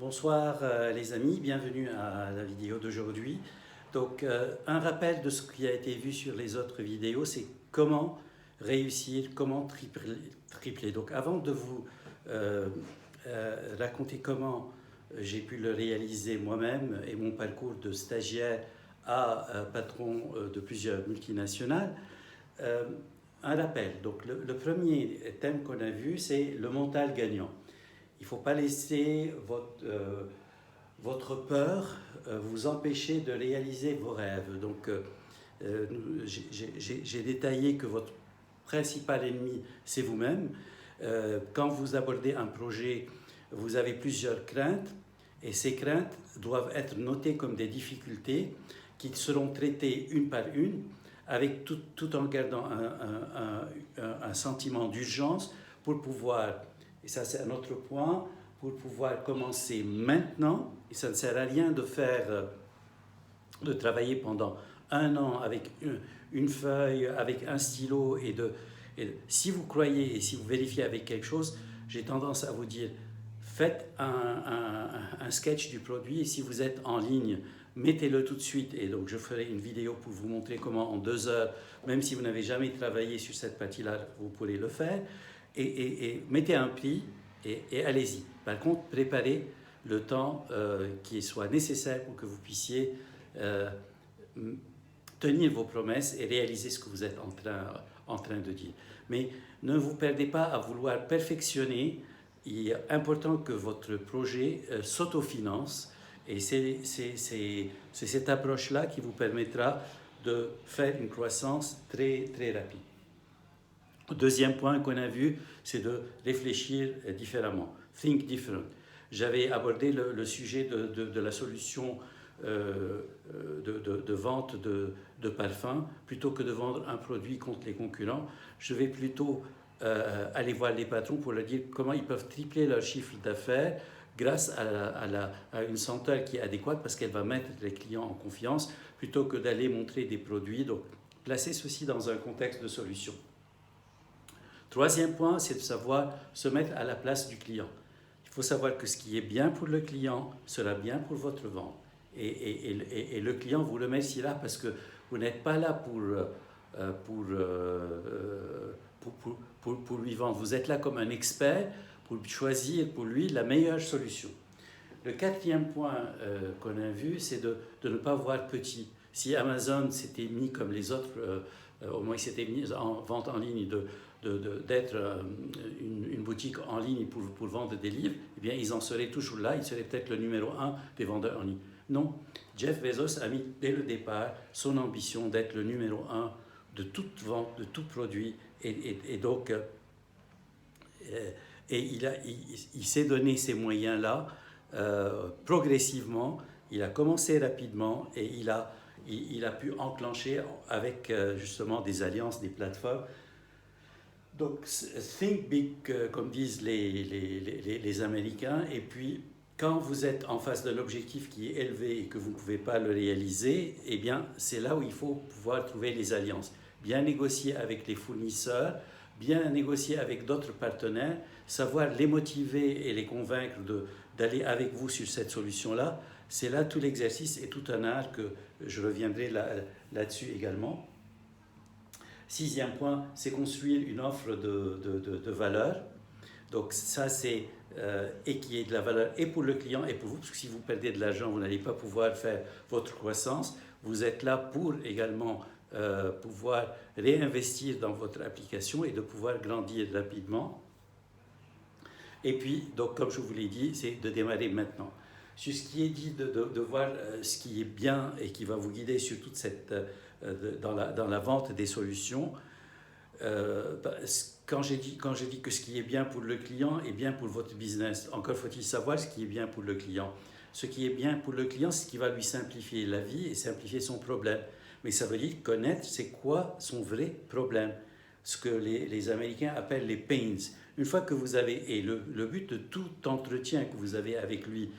Bonsoir les amis, bienvenue à la vidéo d'aujourd'hui. Donc un rappel de ce qui a été vu sur les autres vidéos, c'est comment réussir, comment tripler. Donc avant de vous raconter comment j'ai pu le réaliser moi-même et mon parcours de stagiaire à patron de plusieurs multinationales, un rappel. Donc le premier thème qu'on a vu, c'est le mental gagnant. Il ne faut pas laisser votre peur vous empêcher de réaliser vos rêves. Donc, j'ai détaillé que votre principal ennemi, c'est vous-même. Quand vous abordez un projet, vous avez plusieurs craintes, et ces craintes doivent être notées comme des difficultés qui seront traitées une par une, avec tout en gardant un sentiment d'urgence pour pouvoir, et ça c'est un autre point, pour pouvoir commencer maintenant. Et ça ne sert à rien de travailler pendant un an avec une feuille, avec un stylo, et si vous croyez et si vous vérifiez avec quelque chose, j'ai tendance à vous dire, faites un sketch du produit, et si vous êtes en ligne, mettez-le tout de suite. Et donc je ferai une vidéo pour vous montrer comment en 2 heures, même si vous n'avez jamais travaillé sur cette partie-là, vous pourrez le faire. Et mettez un prix et allez-y. Par contre, préparez le temps qui soit nécessaire pour que vous puissiez tenir vos promesses et réaliser ce que vous êtes en train de dire. Mais ne vous perdez pas à vouloir perfectionner. Il est important que votre projet s'autofinance, et c'est cette approche-là qui vous permettra de faire une croissance très, très rapide. Le deuxième point qu'on a vu, c'est de réfléchir différemment. Think different. J'avais abordé le sujet de la solution de vente de parfums. Plutôt que de vendre un produit contre les concurrents, je vais plutôt aller voir les patrons pour leur dire comment ils peuvent tripler leur chiffre d'affaires grâce à une senteur qui est adéquate, parce qu'elle va mettre les clients en confiance, plutôt que d'aller montrer des produits. Donc, placez ceci dans un contexte de solution. Troisième point, c'est de savoir se mettre à la place du client. Il faut savoir que ce qui est bien pour le client sera bien pour votre vente. Et le client vous remerciera, parce que vous n'êtes pas là pour lui vendre. Vous êtes là comme un expert pour choisir pour lui la meilleure solution. Le quatrième point qu'on a vu, c'est de ne pas voir petit. Si Amazon s'était mis comme les autres, au moins il s'était mis en vente en ligne, d'être une boutique en ligne pour vendre des livres, eh bien ils en seraient toujours là, ils seraient peut-être le numéro 1 des vendeurs en ligne. Non, Jeff Bezos a mis dès le départ son ambition d'être le numéro 1 de toute vente, de tout produit, et donc il s'est donné ces moyens-là progressivement. Il a commencé rapidement, et il a pu enclencher avec justement des alliances, des plateformes. Donc, think big, comme disent les Américains, et puis quand vous êtes en face d'un objectif qui est élevé et que vous ne pouvez pas le réaliser, eh bien, c'est là où il faut pouvoir trouver les alliances. Bien négocier avec les fournisseurs, bien négocier avec d'autres partenaires, savoir les motiver et les convaincre d'aller avec vous sur cette solution-là. C'est là tout l'exercice et tout un art, que je reviendrai là-dessus également. Sixième point, c'est construire une offre de valeur. Donc ça, c'est et qui est de la valeur et pour le client et pour vous, parce que si vous perdez de l'argent, vous n'allez pas pouvoir faire votre croissance. Vous êtes là pour également pouvoir réinvestir dans votre application et de pouvoir grandir rapidement. Et puis, donc, comme je vous l'ai dit, c'est de démarrer maintenant. Sur ce qui est dit, de voir ce qui est bien et qui va vous guider sur toute cette, dans la vente des solutions. Quand j'ai dit que ce qui est bien pour le client est bien pour votre business, encore faut-il savoir ce qui est bien pour le client. Ce qui est bien pour le client, c'est ce qui va lui simplifier la vie et simplifier son problème. Mais ça veut dire connaître c'est quoi son vrai problème, ce que les Américains appellent les pains. Une fois que vous avez, et le but de tout entretien que vous avez avec lui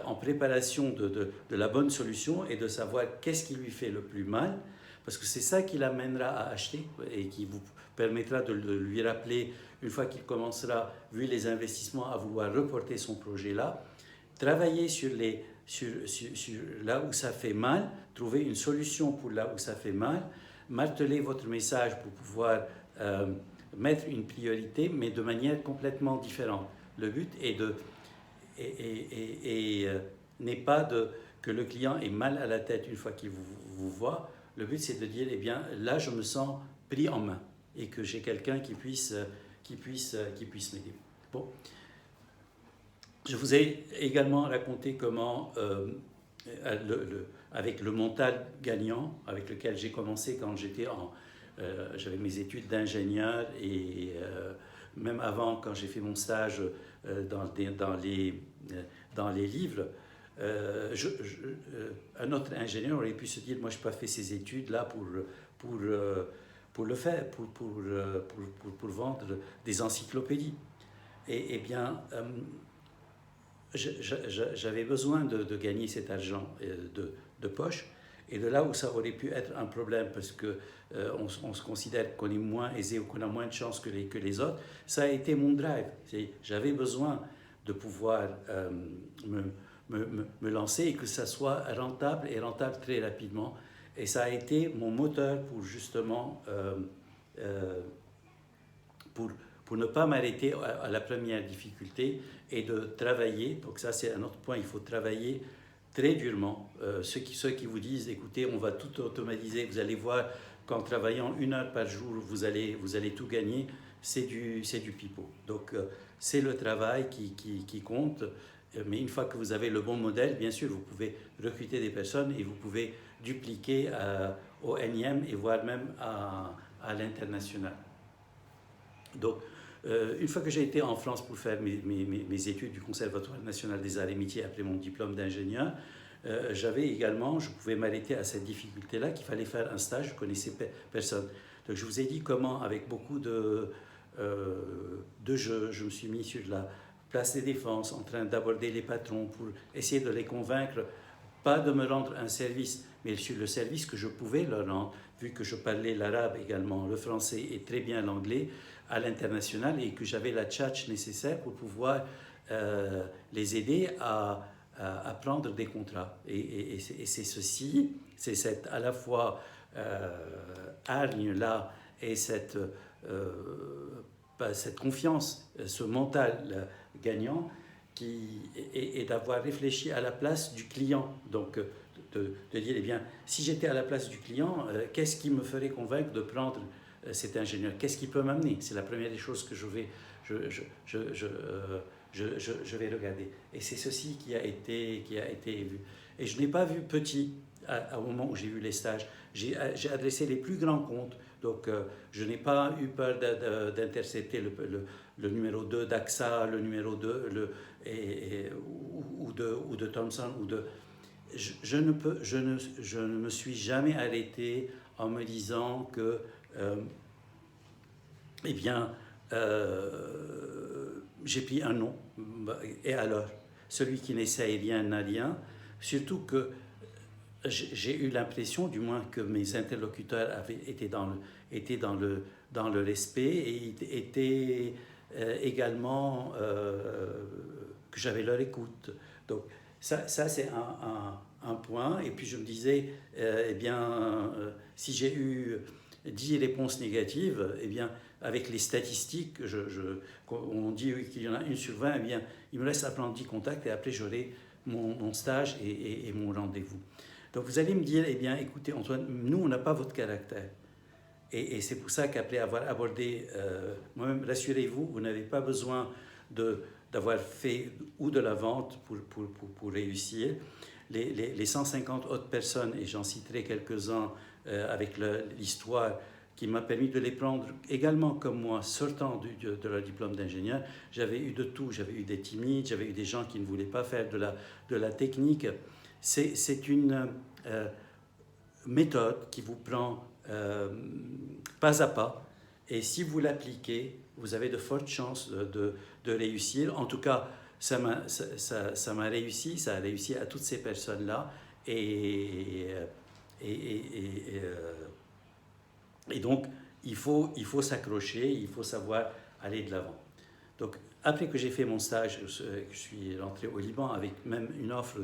en préparation de la bonne solution est de savoir qu'est-ce qui lui fait le plus mal, parce que c'est ça qui l'amènera à acheter et qui vous permettra de lui rappeler, une fois qu'il commencera, vu les investissements, à vouloir reporter son projet là, travailler sur là où ça fait mal, trouver une solution pour là où ça fait mal, marteler votre message pour pouvoir mettre une priorité, mais de manière complètement différente. Le but est n'est pas que le client ait mal à la tête une fois qu'il vous voit. Le but, c'est de dire, eh bien, là, je me sens pris en main et que j'ai quelqu'un qui puisse m'aider. Bon. Je vous ai également raconté comment, avec le mental gagnant, avec lequel j'ai commencé quand j'avais mes études d'ingénieur et même avant, quand j'ai fait mon stage dans les livres, un autre ingénieur aurait pu se dire, moi je n'ai pas fait ces études-là pour le faire, pour vendre des encyclopédies. Eh bien, j'avais besoin de gagner cet argent de poche, et de là où ça aurait pu être un problème, parce qu'on on se considère qu'on est moins aisé ou qu'on a moins de chance que les autres, ça a été mon drive. J'avais besoin de pouvoir me lancer et que ça soit rentable, et rentable très rapidement. Et ça a été mon moteur pour justement pour ne pas m'arrêter à la première difficulté et de travailler. Donc ça, c'est un autre point, il faut travailler très durement. Ceux qui vous disent, écoutez, on va tout automatiser, vous allez voir qu'en travaillant 1 heure par jour, vous allez tout gagner, c'est du pipeau. Donc c'est le travail qui compte, mais une fois que vous avez le bon modèle, bien sûr, vous pouvez recruter des personnes et vous pouvez dupliquer au énième et voire même à l'international. Donc, une fois que j'ai été en France pour faire mes études du Conservatoire national des arts et métiers après mon diplôme d'ingénieur, j'avais également, je pouvais m'arrêter à cette difficulté-là, qu'il fallait faire un stage, je ne connaissais personne. Donc je vous ai dit comment, avec beaucoup de jeux, je me suis mis sur la place des défenses, en train d'aborder les patrons pour essayer de les convaincre, pas de me rendre un service, mais sur le service que je pouvais leur rendre, vu que je parlais l'arabe également, le français et très bien l'anglais, à l'international, et que j'avais la tchatche nécessaire pour pouvoir les aider à prendre des contrats. Et c'est ceci, c'est à la fois hargne-là et cette confiance, ce mental gagnant, et d'avoir réfléchi à la place du client. Donc, de dire, eh bien, si j'étais à la place du client, qu'est-ce qui me ferait convaincre de prendre cet ingénieur? Qu'est-ce qui peut m'amener? C'est la première des choses que je vais regarder. Et c'est ceci qui a été vu. Et je n'ai pas vu petit au moment où j'ai vu les stages. J'ai adressé les plus grands comptes. Donc, je n'ai pas eu peur d'intercepter le numéro 2 d'AXA, le numéro 2 ou de Thomson. Je ne me suis jamais arrêté en me disant que, eh bien, j'ai pris un nom. Et alors, celui qui n'essaye rien n'a rien. Surtout que j'ai eu l'impression, du moins, que mes interlocuteurs étaient dans le respect et étaient également que j'avais leur écoute. Donc ça c'est un point. Et puis je me disais, eh bien, si j'ai eu 10 réponses négatives, eh bien, avec les statistiques, on dit qu'il y en a 1 sur 20, eh bien, il me reste à prendre 10 contacts et après j'aurai mon stage et mon rendez-vous. Donc vous allez me dire, eh bien, écoutez Antoine, nous on n'a pas votre caractère. Et c'est pour ça qu'après avoir abordé, moi-même, rassurez-vous, vous n'avez pas besoin d'avoir fait ou de la vente pour réussir. Les 150 autres personnes, et j'en citerai quelques-uns avec l'histoire qui m'a permis de les prendre également comme moi, sortant de leur diplôme d'ingénieur, j'avais eu de tout. J'avais eu des timides, j'avais eu des gens qui ne voulaient pas faire de la technique. C'est une méthode qui vous prend pas à pas, et si vous l'appliquez, vous avez de fortes chances de réussir. En tout cas, ça m'a réussi, ça a réussi à toutes ces personnes-là, et donc il faut s'accrocher, il faut savoir aller de l'avant. Donc après que j'ai fait mon stage, je suis rentré au Liban avec même une offre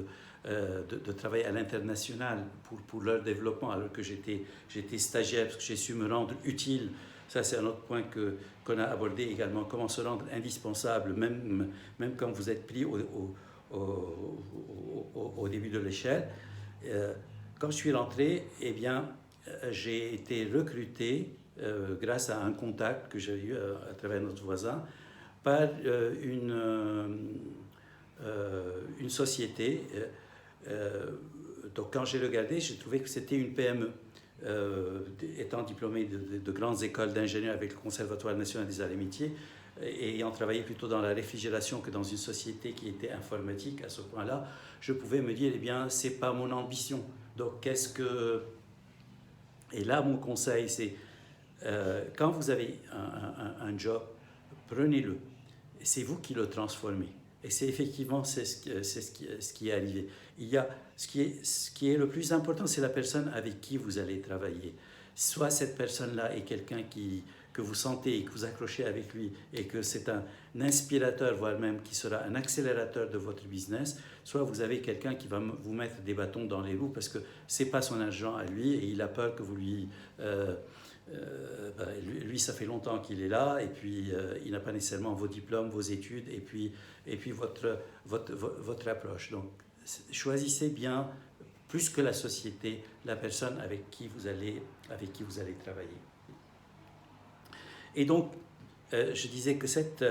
de travailler à l'international pour leur développement, alors que j'étais stagiaire, parce que j'ai su me rendre utile. Ça, c'est un autre point qu'on a abordé également, comment se rendre indispensable, même quand vous êtes pris au début de l'échelle. Quand je suis rentré, eh bien, j'ai été recruté grâce à un contact que j'ai eu à travers notre voisin par une société. Donc quand j'ai regardé, j'ai trouvé que c'était une PME. Étant diplômé de grandes écoles d'ingénieurs avec le Conservatoire national des arts et métiers, et ayant travaillé plutôt dans la réfrigération que dans une société qui était informatique à ce point-là, je pouvais me dire, eh bien, c'est pas mon ambition. Donc qu'est-ce que... Et là, mon conseil, c'est quand vous avez un job, prenez-le. C'est vous qui le transformez. Et c'est effectivement ce qui est arrivé. Il y a, ce qui est le plus important, c'est la personne avec qui vous allez travailler. Soit cette personne-là est quelqu'un que vous sentez et que vous accrochez avec lui et que c'est un inspirateur, voire même qui sera un accélérateur de votre business, soit vous avez quelqu'un qui va vous mettre des bâtons dans les roues parce que ce n'est pas son argent à lui et il a peur que vous lui... lui, ça fait longtemps qu'il est là, et puis il n'a pas nécessairement vos diplômes, vos études, et puis votre approche. Donc, choisissez bien, plus que la société, la personne avec qui vous allez travailler. Et donc, je disais que cette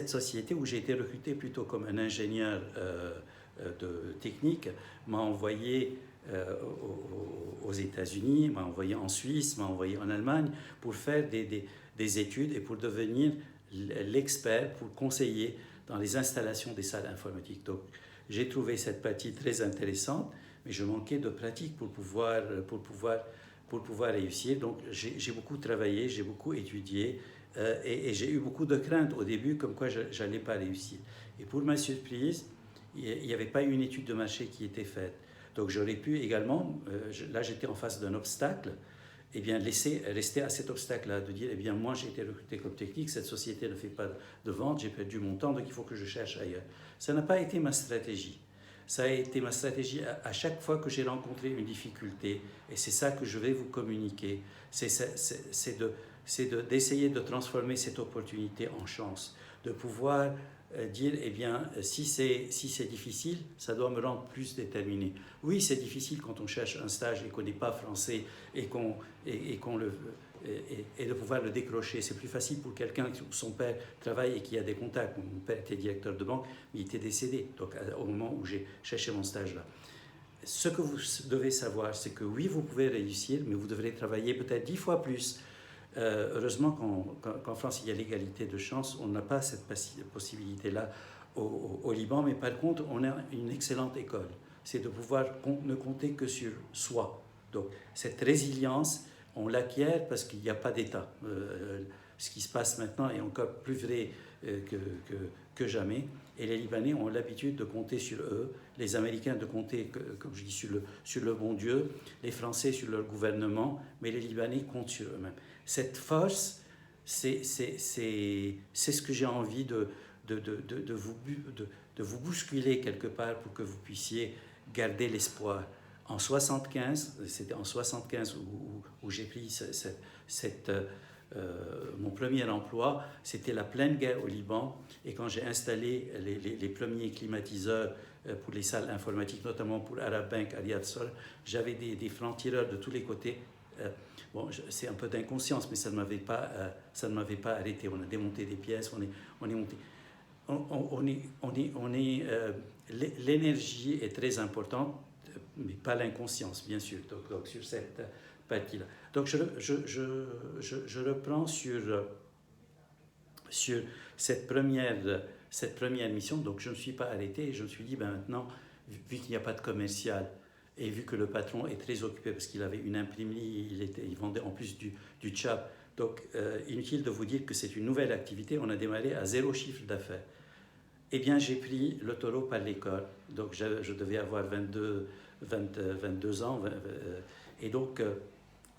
société, où j'ai été recruté plutôt comme un ingénieur de technique, m'a envoyé aux États-Unis, m'a envoyé en Suisse, m'a envoyé en Allemagne pour faire des études et pour devenir l'expert, pour conseiller dans les installations des salles informatiques. Donc, j'ai trouvé cette partie très intéressante, mais je manquais de pratique pour pouvoir réussir. Donc, j'ai beaucoup travaillé, j'ai beaucoup étudié et j'ai eu beaucoup de craintes au début, comme quoi je n'allais pas réussir. Et pour ma surprise, il n'y avait pas une étude de marché qui était faite. Donc j'aurais pu également, là j'étais en face d'un obstacle, eh bien rester à cet obstacle-là, de dire, eh bien moi j'ai été recruté comme technique, cette société ne fait pas de vente, j'ai perdu mon temps, donc il faut que je cherche ailleurs. Ça n'a pas été ma stratégie. Ça a été ma stratégie à chaque fois que j'ai rencontré une difficulté, et c'est ça que je vais vous communiquer, c'est d'essayer de transformer cette opportunité en chance, de pouvoir dire, eh bien, si c'est difficile, ça doit me rendre plus déterminé. Oui, c'est difficile quand on cherche un stage et qu'on n'est pas français et de pouvoir le décrocher. C'est plus facile pour quelqu'un où son père travaille et qui a des contacts. Mon père était directeur de banque, mais il était décédé donc, au moment où j'ai cherché mon stage là. Ce que vous devez savoir, c'est que oui, vous pouvez réussir, mais vous devrez travailler peut-être 10 fois plus. Heureusement qu'en France, il y a l'égalité de chance. On n'a pas cette possibilité-là au Liban, mais par contre, on a une excellente école. C'est de pouvoir ne compter que sur soi. Donc, cette résilience, on l'acquiert parce qu'il n'y a pas d'État. Ce qui se passe maintenant est encore plus vrai que jamais. Et les Libanais ont l'habitude de compter sur eux, les Américains de compter, comme je dis, sur le bon Dieu, les Français sur leur gouvernement, mais les Libanais comptent sur eux-mêmes. Cette force, c'est ce que j'ai envie de vous bousculer quelque part pour que vous puissiez garder l'espoir. En 75, c'était en 75 où j'ai pris mon premier emploi, c'était la pleine guerre au Liban, et quand j'ai installé les premiers climatiseurs pour les salles informatiques, notamment pour Arab Bank, Riyad Sol, j'avais des francs-tireurs de tous les côtés. Bon, c'est un peu d'inconscience, mais ça ne m'avait pas arrêté. On a démonté des pièces, on est monté. L'énergie est très importante, mais pas l'inconscience, bien sûr. Donc sur cette partie-là. Donc je reprends sur cette première mission. Donc je ne me suis pas arrêté et je me suis dit, ben maintenant, vu qu'il n'y a pas de commercial, et vu que le patron est très occupé parce qu'il avait une imprimerie, il vendait en plus du tchap. Donc, inutile de vous dire que c'est une nouvelle activité. On a démarré à 0 chiffre d'affaires. Eh bien, j'ai pris le taureau par les cornes. Donc, je devais avoir 22 ans. Et donc,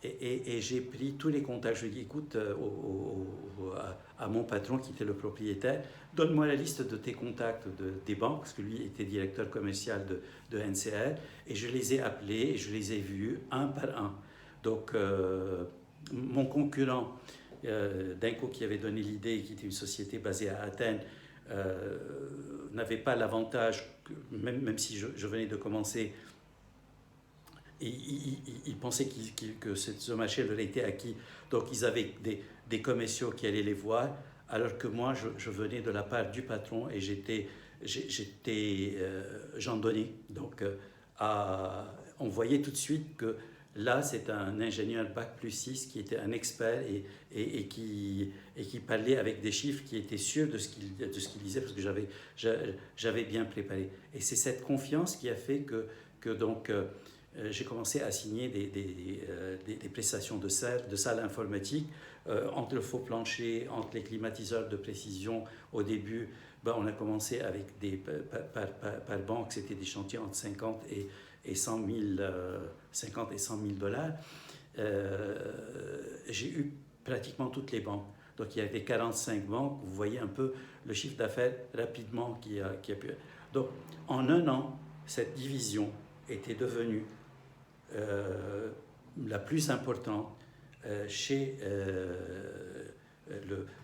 et j'ai pris tous les contacts. Je lui ai dit, écoute, à mon patron qui était le propriétaire, donne-moi la liste de tes contacts des banques, parce que lui était directeur commercial de NCR, et je les ai appelés et je les ai vus un par un. Donc, mon concurrent, Denko, qui avait donné l'idée, qui était une société basée à Athènes, n'avait pas l'avantage, même si je venais de commencer, ils pensaient que ce marché leur était acquis. Donc ils avaient des commerciaux qui allaient les voir, alors que moi, je venais de la part du patron et j'en donnais. Donc on voyait tout de suite que là, c'est un ingénieur Bac+6 qui était un expert et qui parlait avec des chiffres, qui était sûr de ce qu'il disait, parce que j'avais bien préparé. Et c'est cette confiance qui a fait que donc, j'ai commencé à signer des prestations de salle informatique, entre le faux plancher, entre les climatiseurs de précision. Au début, on a commencé avec par banque, c'était des chantiers entre 50 et 100 000 dollars. J'ai eu pratiquement toutes les banques. Donc il y avait 45 banques. Vous voyez un peu le chiffre d'affaires rapidement qui a pu... Donc en un an, cette division était devenue la plus importante chez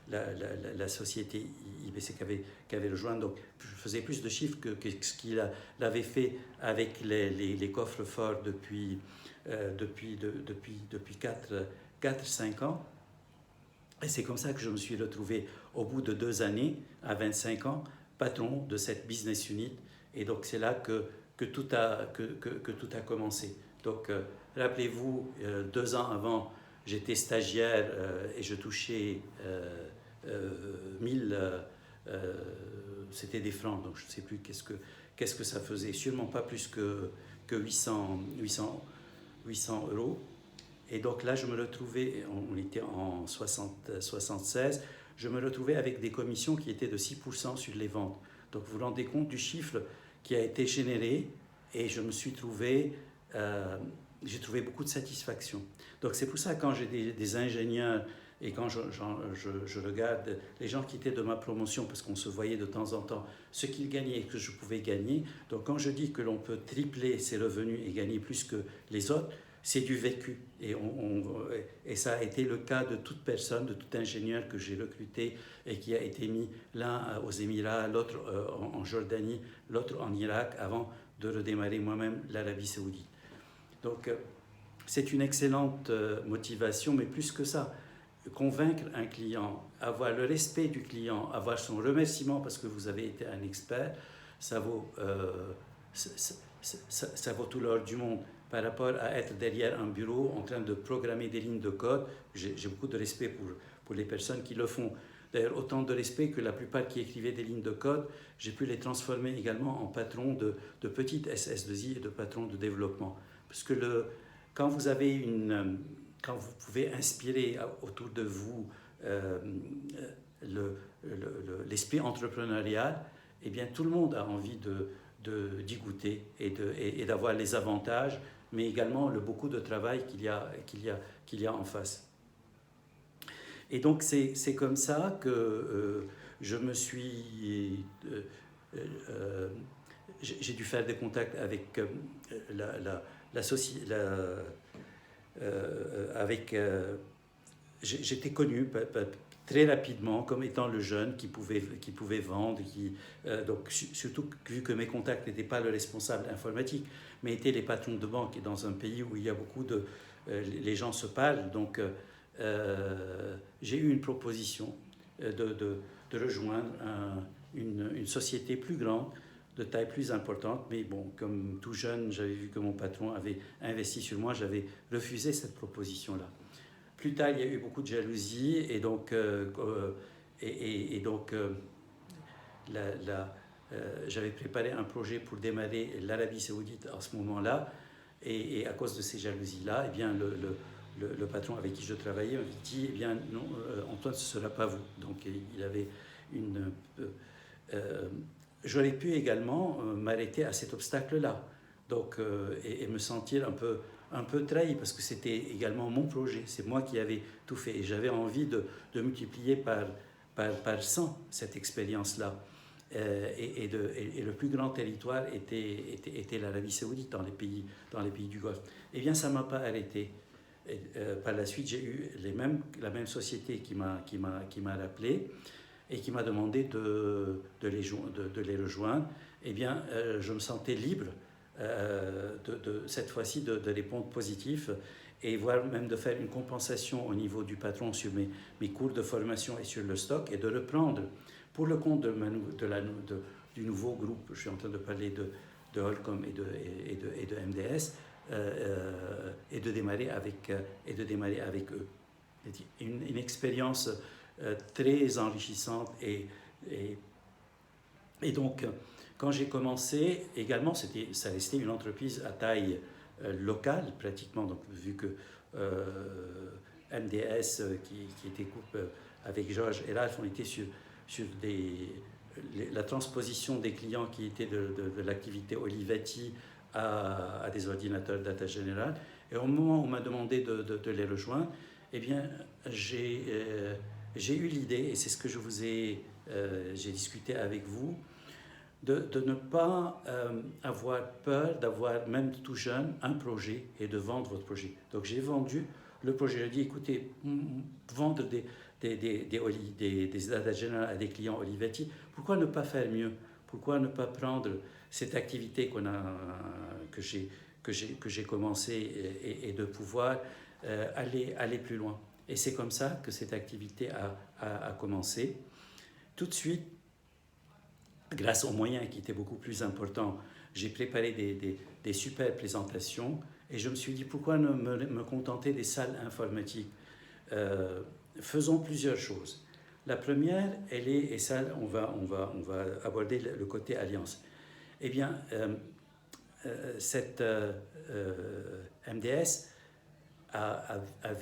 la société IBC qui avait rejoint. Donc, je faisais plus de chiffres que ce qu'il avait fait avec les coffres forts depuis 4-5 ans. Et c'est comme ça que je me suis retrouvé au bout de 2 années, à 25 ans, patron de cette business unit. Et donc, c'est là que tout a commencé. Donc, rappelez-vous, 2 ans avant, j'étais stagiaire et je touchais 1000, c'était des francs, donc je ne sais plus qu'est-ce que ça faisait. Sûrement pas plus que 800 euros. Et donc là, je me retrouvais, on était en 76, je me retrouvais avec des commissions qui étaient de 6% sur les ventes. Donc vous vous rendez compte du chiffre qui a été généré, et je me suis trouvé... j'ai trouvé beaucoup de satisfaction. Donc c'est pour ça, quand j'ai des ingénieurs et quand je regarde les gens qui étaient de ma promotion, parce qu'on se voyait de temps en temps, ce qu'ils gagnaient et que je pouvais gagner, donc quand je dis que l'on peut tripler ses revenus et gagner plus que les autres, c'est du vécu. Et ça a été le cas de toute personne, de tout ingénieur que j'ai recruté et qui a été mis l'un aux Émirats, l'autre en Jordanie, l'autre en Irak, avant de redémarrer moi-même l'Arabie Saoudite. Donc, c'est une excellente motivation, mais plus que ça, convaincre un client, avoir le respect du client, avoir son remerciement parce que vous avez été un expert, ça vaut tout l'or du monde. Par rapport à être derrière un bureau en train de programmer des lignes de code, j'ai beaucoup de respect pour les personnes qui le font. D'ailleurs, autant de respect que la plupart qui écrivaient des lignes de code, j'ai pu les transformer également en patrons de petites SS2I et de patrons de développement. Parce que quand vous pouvez inspirer autour de vous l'esprit entrepreneurial, eh bien tout le monde a envie d'y goûter et d'avoir les avantages, mais également le beaucoup de travail qu'il y a en face. Et donc c'est comme ça que je me suis... j'ai dû faire des contacts avec j'étais connu très rapidement comme étant le jeune qui pouvait vendre, donc surtout vu que mes contacts n'étaient pas le responsable informatique, mais étaient les patrons de banque, et dans un pays où il y a beaucoup les gens se parlent, donc j'ai eu une proposition de rejoindre une société plus grande, de taille plus importante, mais bon, comme tout jeune, j'avais vu que mon patron avait investi sur moi, j'avais refusé cette proposition-là. Plus tard, il y a eu beaucoup de jalousie, et donc, j'avais préparé un projet pour démarrer l'Arabie Saoudite à ce moment-là, et à cause de ces jalousies-là, eh bien, le patron avec qui je travaillais m'avait dit, eh bien, non, Antoine, ce ne sera pas vous. Donc, il avait une... j'aurais pu également m'arrêter à cet obstacle-là, donc, et me sentir un un peu trahi parce que c'était également mon projet, c'est moi qui avais tout fait et j'avais envie de multiplier par 100 cette expérience-là. Et le plus grand territoire était l'Arabie Saoudite dans les pays du Golfe. Eh bien, ça ne m'a pas arrêté. Par la suite, j'ai eu la même société qui m'a rappelé et qui m'a demandé de les rejoindre. Eh bien, je me sentais libre cette fois-ci de répondre positif et voire même de faire une compensation au niveau du patron sur mes cours de formation et sur le stock et de reprendre pour le compte du nouveau groupe. Je suis en train de parler de Holcom et de MDS et de démarrer avec eux. Une expérience très enrichissante et donc quand j'ai commencé, également, ça restait une entreprise à taille locale, pratiquement, donc, vu que MDS, qui était couple avec Georges et Ralph, on était sur la transposition des clients qui étaient de l'activité Olivetti à des ordinateurs Data General. Et au moment où on m'a demandé de les rejoindre, eh bien, j'ai eu l'idée, et c'est ce que j'ai discuté avec vous, de ne pas avoir peur d'avoir, même tout jeune, un projet et de vendre votre projet. Donc j'ai vendu le projet. J'ai dit, écoutez, vendre des data general à des clients Olivetti, pourquoi ne pas faire mieux? Pourquoi ne pas prendre cette activité que j'ai commencé et de pouvoir aller plus loin? Et c'est comme ça que cette activité a commencé. Tout de suite, grâce aux moyens qui étaient beaucoup plus importants, j'ai préparé des super présentations et je me suis dit pourquoi ne me contenter des salles informatiques. Faisons plusieurs choses. La première, et ça on va aborder le côté alliance. Eh bien, cette MDS avait